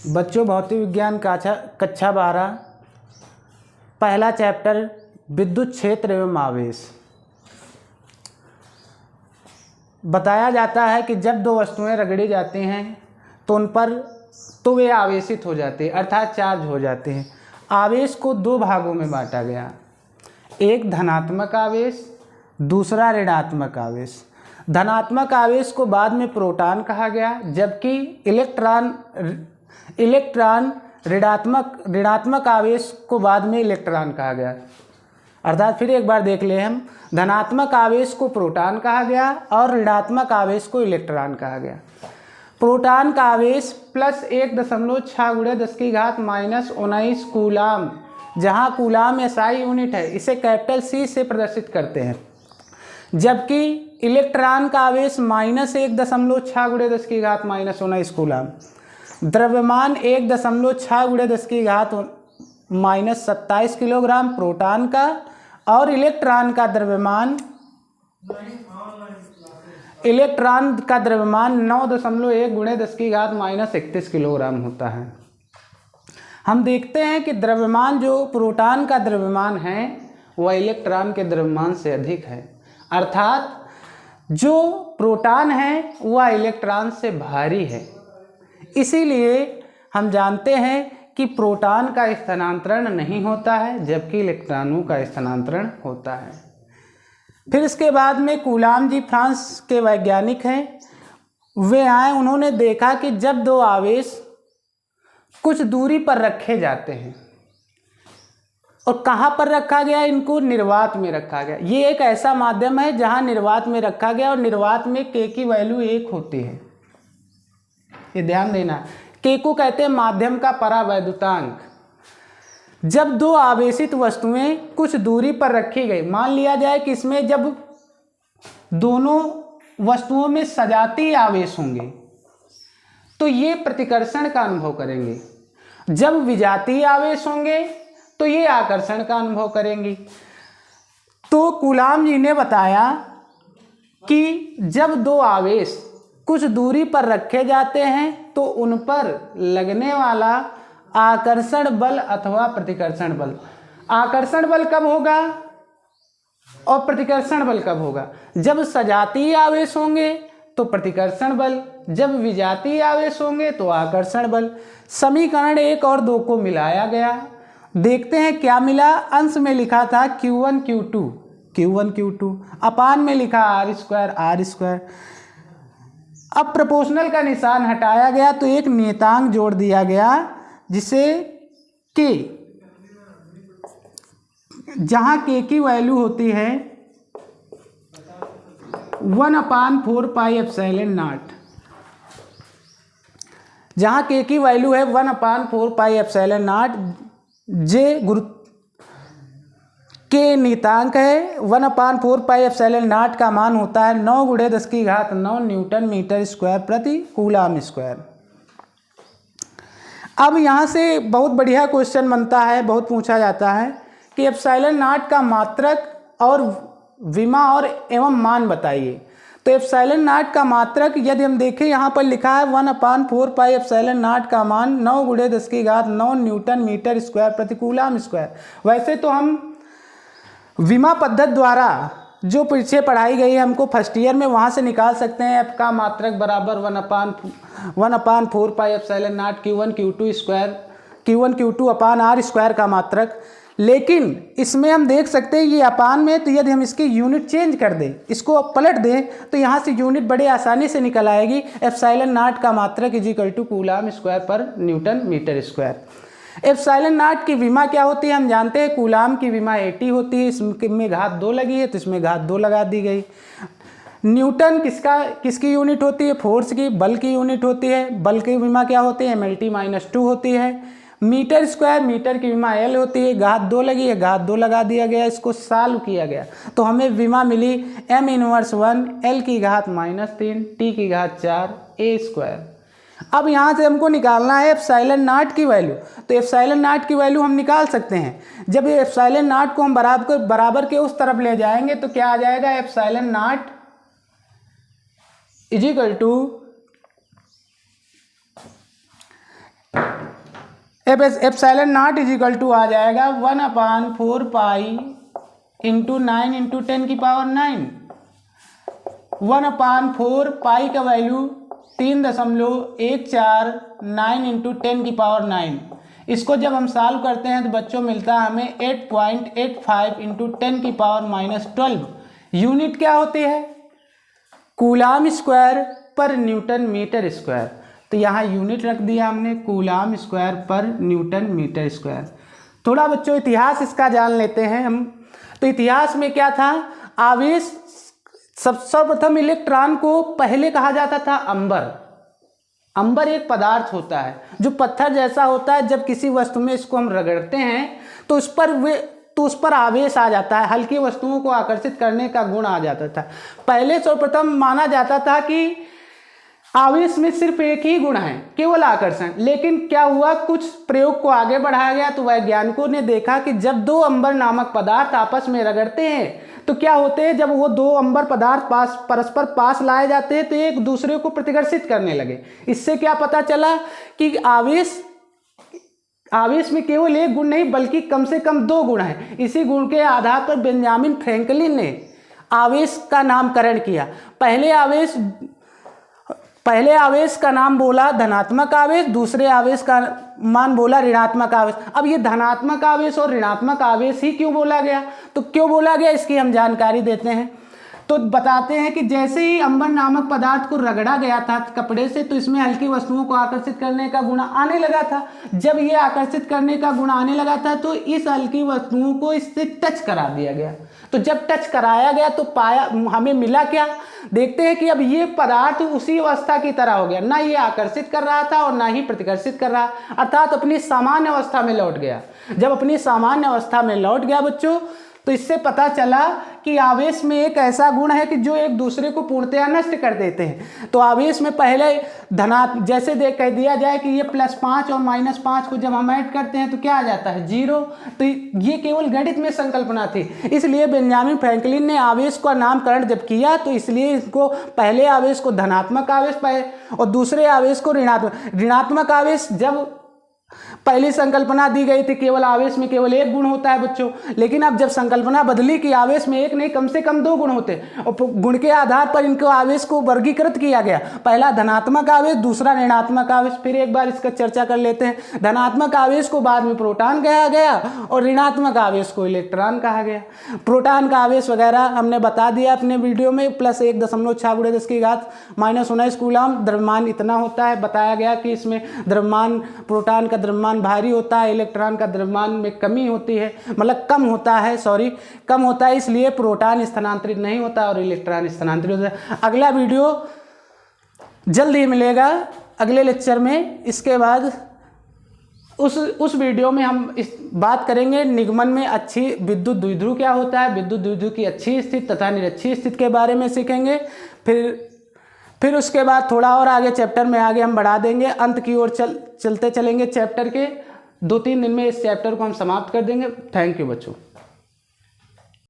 बच्चों, भौतिक विज्ञान कक्षा 12 पहला चैप्टर विद्युत क्षेत्र एवं आवेश। बताया जाता है कि जब दो वस्तुएं रगड़ी जाती हैं तो वे आवेशित हो जाते हैं, अर्थात चार्ज हो जाते हैं। आवेश को दो भागों में बांटा गया, एक धनात्मक आवेश, दूसरा ऋणात्मक आवेश। धनात्मक आवेश को बाद में प्रोटॉन कहा गया, जबकि इलेक्ट्रॉन ऋणात्मक आवेश को बाद में इलेक्ट्रॉन कहा गया। अर्थात फिर एक बार देख लें हम, धनात्मक आवेश को प्रोटॉन कहा गया और ऋणात्मक आवेश को इलेक्ट्रॉन कहा गया। प्रोटॉन का आवेश +1.6 × 10⁻⁻19 कूलाम, जहाँ कूलाम SI यूनिट है, इसे कैपिटल C से प्रदर्शित करते हैं। जबकि इलेक्ट्रॉन का आवेश -1.6 × 10⁻⁻19 कूलाम। द्रव्यमान 1.6 × 10⁻27 किलोग्राम प्रोटॉन का, और इलेक्ट्रॉन का द्रव्यमान 9.1 × 10⁻31 किलोग्राम होता है। हम देखते हैं कि द्रव्यमान जो प्रोटॉन का द्रव्यमान है वह इलेक्ट्रॉन के द्रव्यमान से अधिक है, अर्थात जो प्रोटॉन है वह इलेक्ट्रॉन से भारी है। इसीलिए हम जानते हैं कि प्रोटॉन का स्थानांतरण नहीं होता है, जबकि इलेक्ट्रॉनों का स्थानांतरण होता है। फिर इसके बाद में कूलाम जी फ्रांस के वैज्ञानिक हैं, वे आए, उन्होंने देखा कि जब दो आवेश कुछ दूरी पर रखे जाते हैं, और कहाँ पर रखा गया, इनको निर्वात में रखा गया। ये एक ऐसा माध्यम है जहाँ निर्वात में रखा गया, और निर्वात में K की वैल्यू 1 होती है, ये ध्यान देना। K को कहते हैं माध्यम का परावैद्युतांक। जब दो आवेशित वस्तुएं कुछ दूरी पर रखी गई, मान लिया जाए कि इसमें जब दोनों वस्तुओं में सजातीय आवेश होंगे तो ये प्रतिकर्षण का अनुभव करेंगे, जब विजातीय आवेश होंगे तो ये आकर्षण का अनुभव करेंगी। तो कूलाम जी ने बताया कि जब दो आवेश कुछ दूरी पर रखे जाते हैं तो उन पर लगने वाला आकर्षण बल अथवा प्रतिकर्षण बल, आकर्षण बल कब होगा और प्रतिकर्षण बल कब होगा? जब सजातीय आवेश होंगे तो प्रतिकर्षण बल, जब विजातीय आवेश होंगे तो आकर्षण बल। समीकरण 1 और 2 को मिलाया गया, देखते हैं क्या मिला। अंश में लिखा था Q1 Q2, अपान में लिखा R²। अब प्रोपोर्शनल का निशान हटाया गया तो एक नियतांक जोड़ दिया गया, जिसे K, जहाँ K की वैल्यू होती है 1/4πε0, जहाँ K की वैल्यू है 1/4πε0, जे के नियतांक है 1/4πε0 का मान होता है 9 × 10⁹ न्यूटन मीटर स्क्वायर प्रति कूलाम स्क्वायर। अब यहाँ से बहुत बढ़िया क्वेश्चन बनता है, बहुत पूछा जाता है कि ε0 का मात्रक और विमा और एवं मान बताइए। तो ε0 का मात्रक यदि हम देखें, यहाँ पर लिखा है 1/4πε0 का मान 9 × 10⁹ न्यूटन मीटर स्क्वायर प्रति कूलाम स्क्वायर। वैसे तो हम विमा पद्धति द्वारा जो पीछे पढ़ाई गई है हमको फर्स्ट ईयर में, वहाँ से निकाल सकते हैं F का मात्रक बराबर 1/4πε0 Q1 Q2 अपान R² का मात्रक। लेकिन इसमें हम देख सकते हैं ये अपान में, तो यदि हम इसकी यूनिट चेंज कर दें, इसको पलट दें, तो यहाँ से यूनिट बड़े आसानी से निकल आएगी। ε0 का मात्रक = कूलाम स्क्वायर पर न्यूटन मीटर स्क्वायर। ε0 की विमा क्या होती है हम जानते हैं, कूलाम की विमा 80 होती है, इसमें घात 2 लगी है तो इसमें घात 2 लगा दी गई। न्यूटन किसकी यूनिट होती है? फोर्स की, बल की यूनिट होती है। बल की विमा क्या होती है? mLt-2 होती है। मीटर स्क्वायर, मीटर की विमा L होती है, घात 2 लगी है, घात 2 लगा दिया गया, इसको सॉल्व किया गया तो हमें विमा मिली m−1 L की घात -3 T की घात 4 A²। अब यहाँ से हमको निकालना है ε0 की वैल्यू, तो ε0 की वैल्यू हम निकाल सकते हैं। जब ये ε0 को हम बराबर के उस तरफ ले जाएंगे तो क्या आ जाएगा? ε0 = epsilon not is equal to आ जाएगा 1/4 पाई इंटू 9 इंटू 10 की पावर 9। 1/4 पाई का वैल्यू 3.149 इंटू 10 की पावर 9। इसको जब हम सॉल्व करते हैं तो बच्चों मिलता है हमें 8.85 इंटू 10 की पावर -12। यूनिट क्या होती है? कूलाम स्क्वायर पर न्यूटन मीटर स्क्वायर। तो यहाँ यूनिट रख दिया हमने कूलाम स्क्वायर पर न्यूटन मीटर स्क्वायर। थोड़ा बच्चों इतिहास इसका जान लेते हैं हम। तो इतिहास में क्या था? आवेश सर्वप्रथम इलेक्ट्रॉन को पहले कहा जाता था अंबर। अंबर एक पदार्थ होता है जो पत्थर जैसा होता है। जब किसी वस्तु में इसको हम रगड़ते हैं तो उस पर आवेश आ जाता है, हल्की वस्तुओं को आकर्षित करने का गुण आ जाता था। पहले सर्वप्रथम माना जाता था कि आवेश में सिर्फ एक ही गुण है, केवल आकर्षण। लेकिन क्या हुआ, कुछ प्रयोग को आगे बढ़ाया गया तो वैज्ञानिकों ने देखा कि जब दो अंबर नामक पदार्थ आपस में रगड़ते हैं तो क्या होते हैं, जब वो दो अंबर पदार्थ परस्पर पास लाए जाते हैं तो एक दूसरे को प्रतिकर्षित करने लगे। इससे क्या पता चला कि आवेश में केवल एक गुण नहीं बल्कि कम से कम दो गुण हैं। इसी गुण के आधार पर बेंजामिन फ्रैंकलिन ने आवेश का नामकरण किया। पहले आवेश का नाम बोला धनात्मक आवेश, दूसरे आवेश का मान बोला ऋणात्मक आवेश। अब ये धनात्मक आवेश और ऋणात्मक आवेश ही क्यों बोला गया? तो क्यों बोला गया इसकी हम जानकारी देते हैं। तो बताते हैं कि जैसे ही अंबर नामक पदार्थ को रगड़ा गया था कपड़े से तो इसमें हल्की वस्तुओं को आकर्षित करने का गुण आने लगा था। जब ये आकर्षित करने का गुण आने लगा था तो इस हल्की वस्तुओं को इससे टच करा दिया गया। तो जब टच कराया गया तो हमें मिला क्या? देखते हैं कि अब ये पदार्थ उसी अवस्था की तरह हो गया, ना ये आकर्षित कर रहा था और ना ही प्रतिकर्षित कर रहा, अर्थात अपनी सामान्य अवस्था में लौट गया। जब अपनी सामान्य अवस्था में लौट गया बच्चों तो इससे पता चला कि आवेश में एक ऐसा गुण है कि जो एक दूसरे को पूर्णतया नष्ट कर देते हैं। तो आवेश में पहले जैसे कह दिया जाए कि ये +5 और -5 को जब हम ऐड करते हैं तो क्या आ जाता है? 0। तो ये केवल गणित में संकल्पना थी। इसलिए बेंजामिन फ्रैंकलिन ने आवेश का नामकरण जब किया तो इसलिए इसको पहले आवेश को धनात्मक आवेश और दूसरे आवेश को ऋणात्मक आवेश। जब पहली संकल्पना दी गई थी केवल आवेश में केवल एक गुण होता है बच्चों, लेकिन अब जब संकल्पना बदली कि आवेश में एक नहीं कम से कम दो गुण होते और गुण के आधार पर इनको आवेश को वर्गीकृत किया गया। पहला धनात्मक आवेश, दूसरा ऋणात्मक आवेश। फिर एक बार इसका चर्चा कर लेते हैं। धनात्मक आवेश को बाद में प्रोटॉन कहा गया और ऋणात्मक आवेश को इलेक्ट्रॉन कहा गया। प्रोटॉन का आवेश वगैरह हमने बता दिया अपने वीडियो में। +1.6 × 10⁻⁹ कूलम द्रव्यमान इतना होता है। बताया गया कि इसमें द्रव्यमान प्रोटॉन का द्रव्यमान भारी होता है, इलेक्ट्रॉन का द्रव्यमान में कमी होती है, मतलब कम होता है, इसलिए प्रोटॉन स्थानांतरित नहीं होता और इलेक्ट्रॉन स्थानांतरित होता है। अगला वीडियो जल्द ही मिलेगा अगले लेक्चर में। इसके बाद उस वीडियो में हम इस बात करेंगे निगमन में अच्छी विद्युत द्विध्रुव क्या होता है, विद्युत द्विध्रुव की अच्छी स्थिति तथा निरक्षी स्थिति के बारे में सीखेंगे। फिर उसके बाद थोड़ा और आगे चैप्टर में आगे हम बढ़ा देंगे, अंत की ओर चलते चलेंगे। चैप्टर के 2-3 दिन में इस चैप्टर को हम समाप्त कर देंगे। थैंक यू बच्चों।